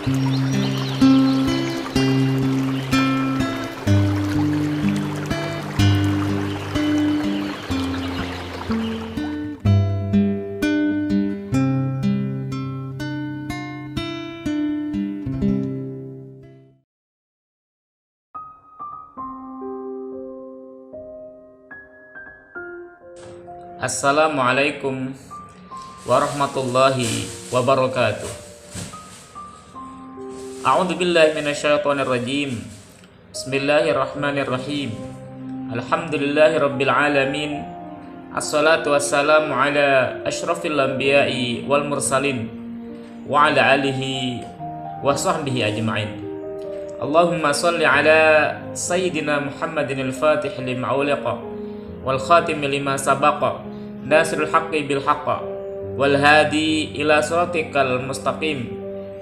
Assalamualaikum warahmatullahi wabarakatuh. A'udzu billahi minasyaitonir rajim. Bismillahirrahmanirrahim. Alhamdulillahirabbil alamin. Assalatu wassalamu ala asyrafil anbiya'i wal mursalin wa ala alihi wa sahbihi ajma'in. Allahumma shalli ala sayyidina Muhammadin al-Fatih lima uliqa wal khatim lima sabaqa nasrul haqqi bil haqqa wal hadi ila siratikal mustaqim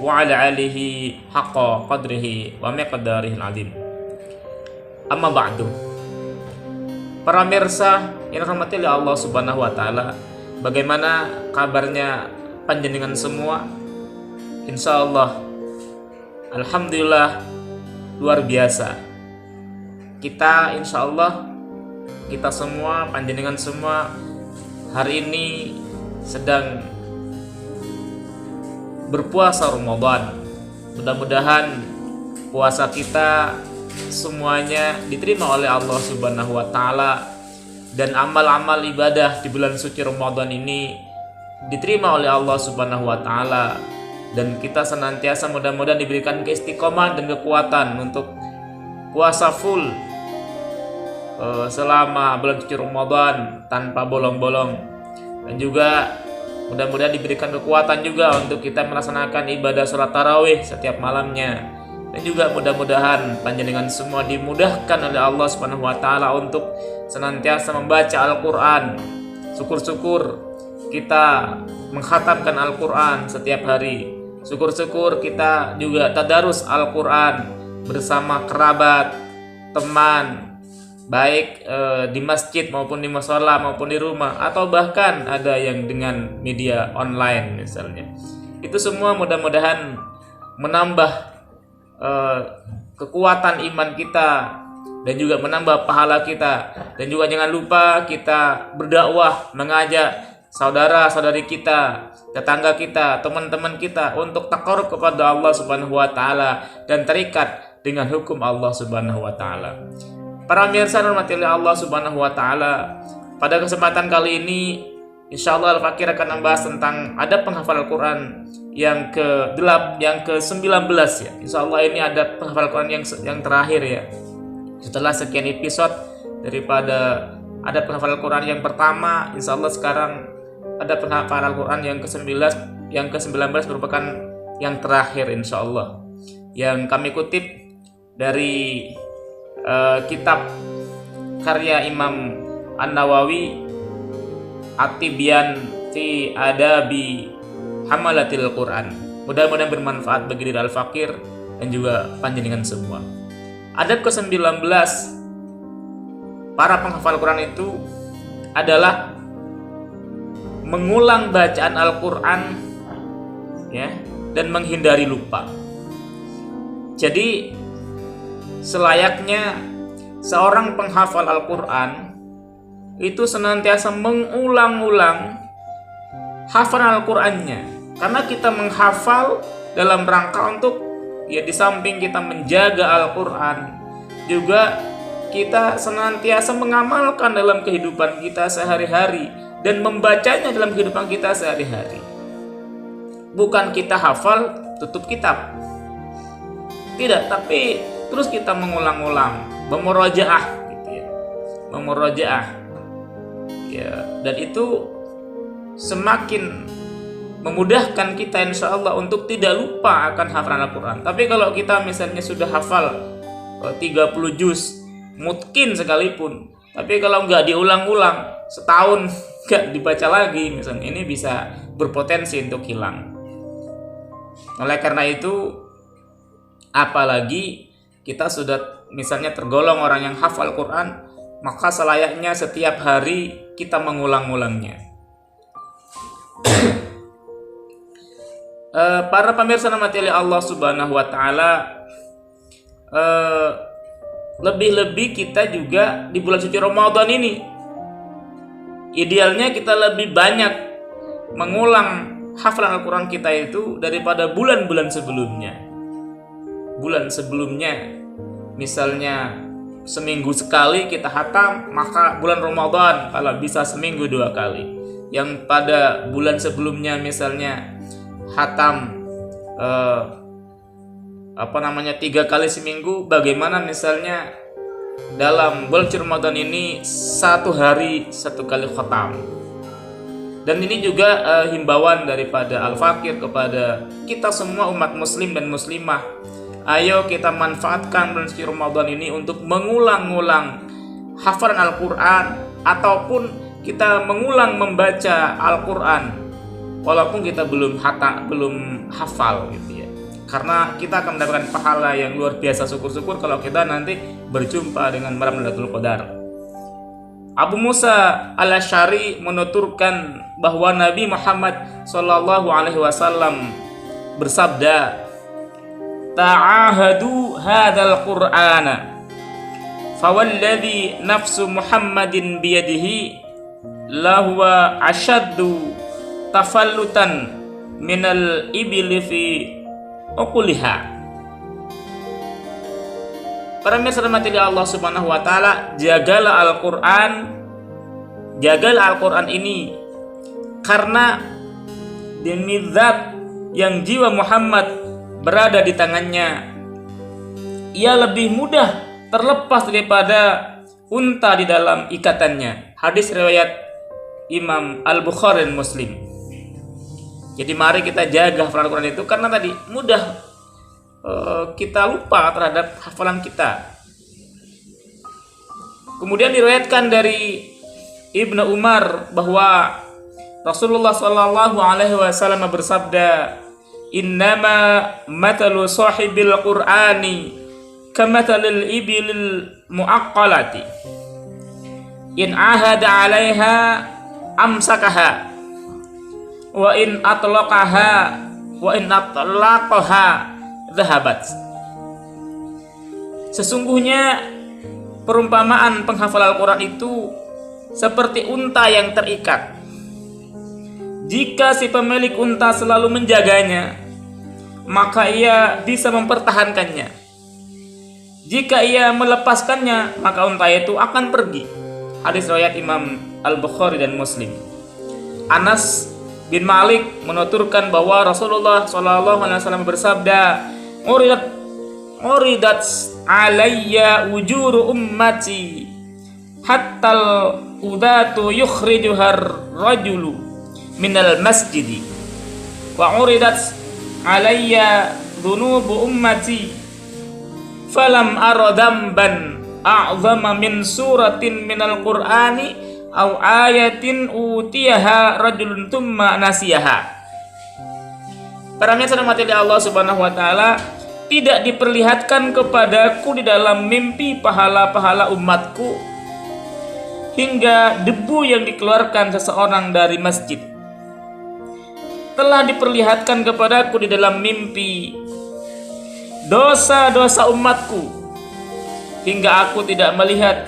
wa ala alihi haqqa qadrihi wa miqdarihil azim. Amma ba'du. Para mirsa yang dirahmati oleh Allah Subhanahu wa taala, bagaimana kabarnya panjenengan semua? Insyaallah alhamdulillah luar biasa. Kita insyaallah kita semua, panjenengan semua hari ini sedang berpuasa Ramadan. Mudah-mudahan puasa kita semuanya diterima oleh Allah Subhanahu wa taala, dan amal-amal ibadah di bulan suci Ramadan ini diterima oleh Allah Subhanahu wa taala, dan kita senantiasa mudah-mudahan diberikan keistiqomahan dan kekuatan untuk puasa full selama bulan suci Ramadan tanpa bolong-bolong, dan juga mudah-mudahan diberikan kekuatan juga untuk kita melaksanakan ibadah sholat tarawih setiap malamnya, dan juga mudah-mudahan panjenengan semua dimudahkan oleh Allah Subhanahu wa taala untuk senantiasa membaca Al-Qur'an. Syukur-syukur kita mengkhatamkan Al-Qur'an setiap hari. Syukur-syukur kita juga tadarus Al-Qur'an bersama kerabat, teman, baik di masjid maupun di mushola maupun di rumah, atau bahkan ada yang dengan media online misalnya. Itu semua mudah-mudahan menambah kekuatan iman kita dan juga menambah pahala kita. Dan juga jangan lupa kita berdakwah, mengajak saudara-saudari kita, tetangga kita, teman-teman kita untuk taqarrub kepada Allah Subhanahu wa taala dan terikat dengan hukum Allah Subhanahu wa taala. Para pemirsa rahmati Allah Subhanahu wa taala, pada kesempatan kali ini insyaallah Al-Fakir akan membahas tentang adab penghafal Al-Qur'an yang ke-19 ya. Insyaallah ini adab penghafal Al-Qur'an yang terakhir ya. Setelah sekian episode daripada adab penghafal Al-Qur'an yang pertama, insyaallah sekarang adab penghafal Al-Qur'an yang ke-19 merupakan yang terakhir insyaallah. Yang kami kutip dari kitab karya Imam An-Nawawi At-Tibyan fi Adabi Hamalatil Quran. Mudah-mudahan bermanfaat bagi diri Al-Fakir dan juga panjenengan semua. Adab ke-19 para penghafal Quran itu adalah mengulang bacaan Al-Quran ya, dan menghindari lupa. Jadi selayaknya seorang penghafal Al-Quran itu senantiasa mengulang-ulang hafalan Al-Qurannya, karena kita menghafal dalam rangka untuk ya di samping kita menjaga Al-Quran, juga kita senantiasa mengamalkan dalam kehidupan kita sehari-hari dan membacanya dalam kehidupan kita sehari-hari. Bukan kita hafal tutup kitab, tidak, tapi terus kita mengulang-ulang, memurojaah gitu ya. Memurojaah. Ya, dan itu semakin memudahkan kita insyaallah untuk tidak lupa akan hafalan Al-Qur'an. Tapi kalau kita misalnya sudah hafal 30 juz mungkin sekalipun, tapi kalau nggak diulang-ulang setahun nggak dibaca lagi misalnya, ini bisa berpotensi untuk hilang. Oleh karena itu, apalagi kita sudah misalnya tergolong orang yang hafal Quran, maka selayaknya setiap hari kita mengulang-ulangnya. Para pemirsa rahmati oleh Allah Subhanahu wa taala, lebih-lebih kita juga di bulan suci Ramadan ini idealnya kita lebih banyak mengulang hafalan Al-Quran kita itu daripada bulan-bulan sebelumnya. Bulan sebelumnya misalnya seminggu sekali kita hatam, maka bulan Ramadan kalau bisa seminggu 2 kali. Yang pada bulan sebelumnya misalnya hatam 3 kali seminggu, bagaimana misalnya dalam bulan Ramadan ini 1 hari 1 kali khatam. Dan ini juga himbauan daripada Al-Fakir kepada kita semua umat muslim dan muslimah. Ayo kita manfaatkan bulan suci Ramadan ini untuk mengulang-ulang hafalan Al-Quran, ataupun kita mengulang membaca Al-Quran walaupun kita belum hafal gitu ya. Karena kita akan mendapatkan pahala yang luar biasa. Syukur-syukur kalau kita nanti berjumpa dengan malam Lailatul Qadar. Abu Musa al-Asy'ari menuturkan bahwa Nabi Muhammad sallallahu alaihi wasallam bersabda, "Ta'ahadu hadzal Qur'ana, fawalladzi nafsu Muhammadin biyadihi lahuwa ashaddu tafallutan minal ibli fi uquliha." Para pemirsa rahmati Allah Subhanahu wa taala, jagalah Al-Qur'an ini, karena demi zat yang jiwa Muhammad berada di tangannya, ia lebih mudah terlepas daripada unta di dalam ikatannya. Hadis riwayat Imam Al-Bukhari dan Muslim. Jadi mari kita jaga hafalan Al-Quran itu, karena tadi mudah kita lupa terhadap hafalan kita. Kemudian diriwayatkan dari Ibnu Umar bahwa Rasulullah sallallahu alaihi wasallam bersabda, "Innama matalu sahibil Qur'ani kamathalil ibil muaqqalati in ahada 'alaiha amsakaha wa in atlaqaha zahabat." Sesungguhnya perumpamaan penghafal Al-Quran itu seperti unta yang terikat. Jika si pemilik unta selalu menjaganya, maka ia bisa mempertahankannya. Jika ia melepaskannya, maka unta itu akan pergi. Hadis riwayat Imam Al-Bukhari dan Muslim. Anas bin Malik menuturkan bahwa Rasulullah SAW bersabda, Uridat alayya ujuru ummati hattal udatu yukhrijuhar rajulu minal masjidi wa uridat alayya dhunubu ummati falam ara dhanban a'zama min suratin minal qur'ani aw ayatin utiyaha rajulun thumma nasiyaha. Para pemirsa rahmati Allah Subhanahu wa taala, tidak diperlihatkan kepadaku di dalam mimpi pahala-pahala umatku hingga debu yang dikeluarkan seseorang dari masjid. Telah diperlihatkan kepadaku di dalam mimpi dosa-dosa umatku hingga aku tidak melihat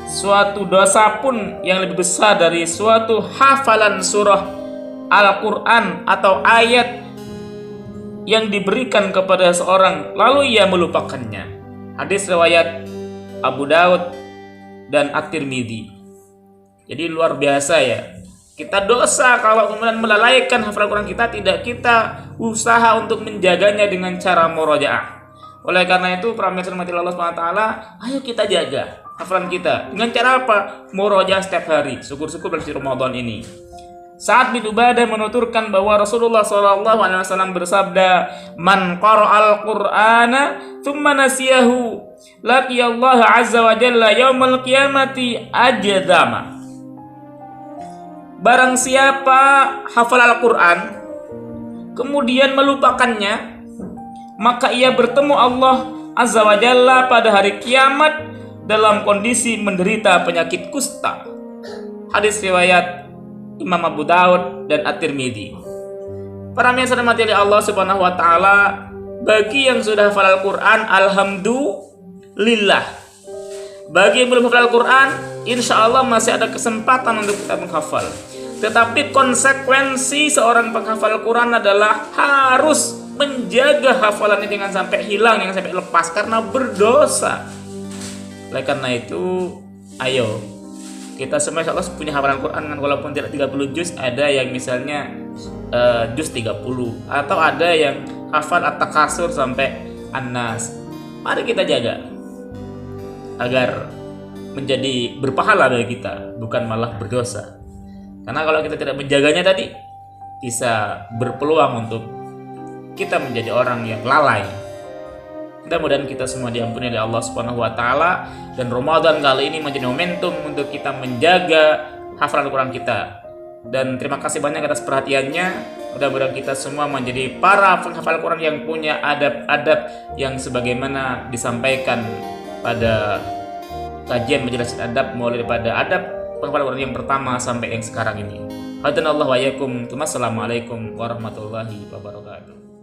suatu dosa pun yang lebih besar dari suatu hafalan surah Al-Quran atau ayat yang diberikan kepada seorang lalu ia melupakannya. Hadis riwayat Abu Daud dan At-Tirmidzi. Jadi luar biasa ya. Kita dosa kalau kemudian melalaikan hafalan Quran kita, tidak kita usaha untuk menjaganya dengan cara murojaah. Oleh karena itu, para pemirsa Allah Subhanahu wa taala, ayo kita jaga hafalan kita. Dengan cara apa? Murojaah setiap hari. Syukur-syukur bulan Ramadan ini. Sa'ad bin Ubadah menuturkan bahwa Rasulullah SAW bersabda, "Man qara'al Qur'ana thumma nasiyahu laqiyallaha azza wa jalla yaumal qiyamati ajdama." Barang siapa hafal Al-Quran kemudian melupakannya, maka ia bertemu Allah azza wa jalla pada hari kiamat dalam kondisi menderita penyakit kusta. Hadis riwayat Imam Abu Daud dan At-Tirmidzi. Para yang sudah mati oleh Allah Subhanahu wa taala, bagi yang sudah hafal Al-Qur'an, alhamdulillah. Bagi yang belum hafal Al-Qur'an, insya Allah masih ada kesempatan untuk kita menghafal. Tetapi konsekuensi seorang penghafal Al-Quran adalah harus menjaga hafalannya jangan sampai hilang, jangan sampai lepas karena berdosa. Oleh karena itu, ayo kita semua insya Allah punya hafalan Al-Quran kan, walaupun tidak 30 juz, ada yang misalnya juz 30, atau ada yang hafal At-Takasur sampai An-Nas. Mari kita jaga agar menjadi berpahala bagi kita, bukan malah berdosa. Karena kalau kita tidak menjaganya tadi, bisa berpeluang untuk kita menjadi orang yang lalai. Mudah-mudahan kita semua diampuni oleh Allah Subhanahu wa taala, dan Ramadan kali ini menjadi momentum untuk kita menjaga hafalan Al-Qur'an kita. Dan terima kasih banyak atas perhatiannya. Mudah-mudahan kita semua menjadi para penghafal Al-Qur'an yang punya adab-adab yang sebagaimana disampaikan pada kajian majelis adab, mulai daripada adab penghafal Al-Qur'an yang pertama sampai yang sekarang ini. Hadanallahu wa iyyakum. Wassalamualaikum warahmatullahi wabarakatuh.